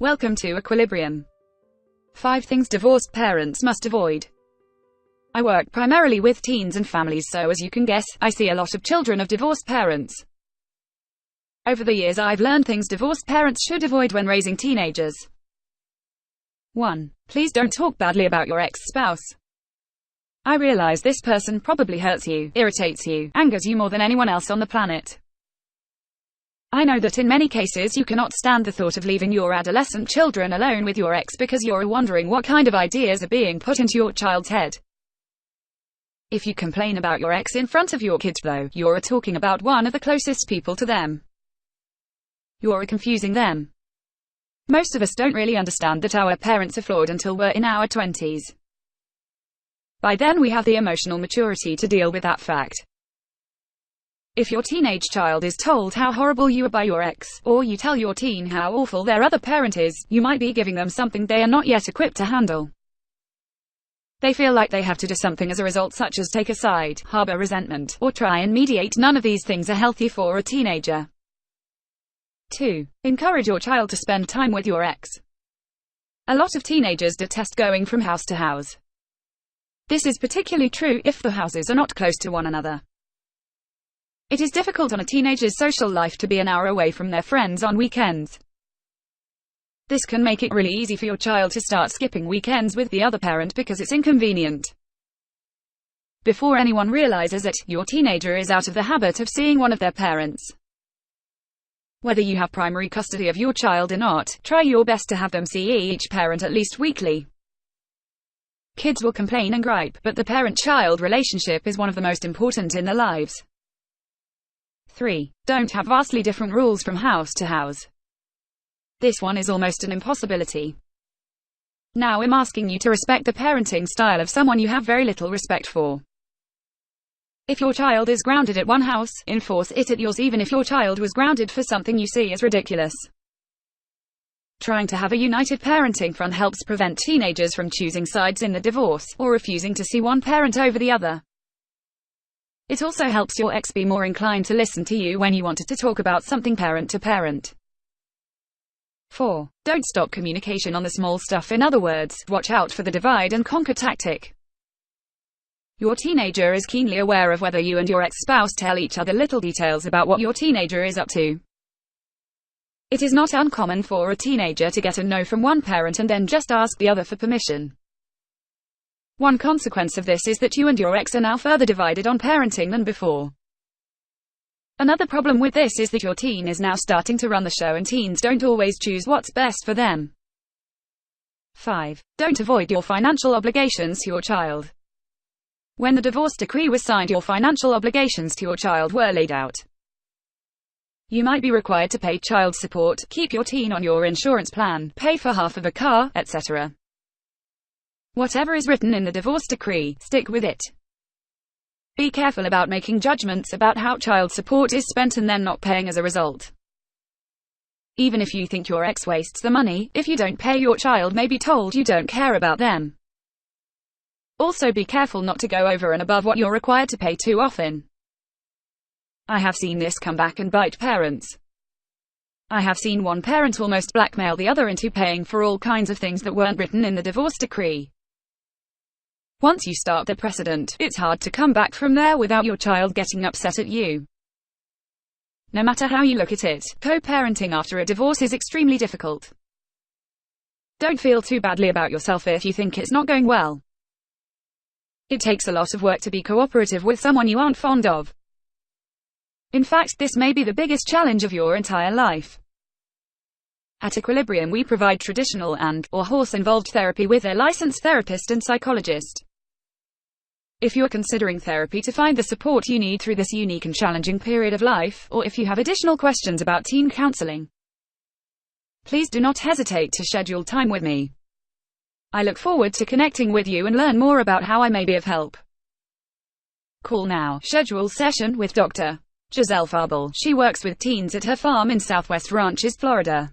Welcome to Equilibrium. 5 things divorced parents must avoid. I work primarily with teens and families, so as you can guess, I see a lot of children of divorced parents. Over the years I've learned things divorced parents should avoid when raising teenagers. 1. Please don't talk badly about your ex-spouse. I realize this person probably hurts you, irritates you, angers you more than anyone else on the planet. I know that in many cases you cannot stand the thought of leaving your adolescent children alone with your ex because you're wondering what kind of ideas are being put into your child's head. If you complain about your ex in front of your kids though, you're talking about one of the closest people to them. You're confusing them. Most of us don't really understand that our parents are flawed until we're in our 20s. By then we have the emotional maturity to deal with that fact. If your teenage child is told how horrible you are by your ex, or you tell your teen how awful their other parent is, you might be giving them something they are not yet equipped to handle. They feel like they have to do something as a result, such as take a side, harbor resentment, or try and mediate. None of these things are healthy for a teenager. 2. Encourage your child to spend time with your ex. A lot of teenagers detest going from house to house. This is particularly true if the houses are not close to one another. It is difficult on a teenager's social life to be an hour away from their friends on weekends. This can make it really easy for your child to start skipping weekends with the other parent because it's inconvenient. Before anyone realizes it, your teenager is out of the habit of seeing one of their parents. Whether you have primary custody of your child or not, try your best to have them see each parent at least weekly. Kids will complain and gripe, but the parent-child relationship is one of the most important in their lives. 3. Don't have vastly different rules from house to house. This one is almost an impossibility. Now I'm asking you to respect the parenting style of someone you have very little respect for. If your child is grounded at one house, enforce it at yours, even if your child was grounded for something you see as ridiculous. Trying to have a united parenting front helps prevent teenagers from choosing sides in the divorce, or refusing to see one parent over the other. It also helps your ex be more inclined to listen to you when you wanted to talk about something parent to parent. 4. Don't stop communication on the small stuff. In other words, watch out for the divide and conquer tactic. Your teenager is keenly aware of whether you and your ex-spouse tell each other little details about what your teenager is up to. It is not uncommon for a teenager to get a no from one parent and then just ask the other for permission. One consequence of this is that you and your ex are now further divided on parenting than before. Another problem with this is that your teen is now starting to run the show, and teens don't always choose what's best for them. 5. Don't avoid your financial obligations to your child. When the divorce decree was signed, your financial obligations to your child were laid out. You might be required to pay child support, keep your teen on your insurance plan, pay for half of a car, etc. Whatever is written in the divorce decree, stick with it. Be careful about making judgments about how child support is spent and then not paying as a result. Even if you think your ex wastes the money, if you don't pay, your child may be told you don't care about them. Also be careful not to go over and above what you're required to pay too often. I have seen this come back and bite parents. I have seen one parent almost blackmail the other into paying for all kinds of things that weren't written in the divorce decree. Once you start the precedent, it's hard to come back from there without your child getting upset at you. No matter how you look at it, co-parenting after a divorce is extremely difficult. Don't feel too badly about yourself if you think it's not going well. It takes a lot of work to be cooperative with someone you aren't fond of. In fact, this may be the biggest challenge of your entire life. At Equilibrium we provide traditional and/or horse-involved therapy with a licensed therapist and psychologist. If you're considering therapy to find the support you need through this unique and challenging period of life, or if you have additional questions about teen counseling, please do not hesitate to schedule time with me. I look forward to connecting with you and learn more about how I may be of help. Call now. Schedule session with Dr. Giselle Faubel. She works with teens at her farm in Southwest Ranches, Florida.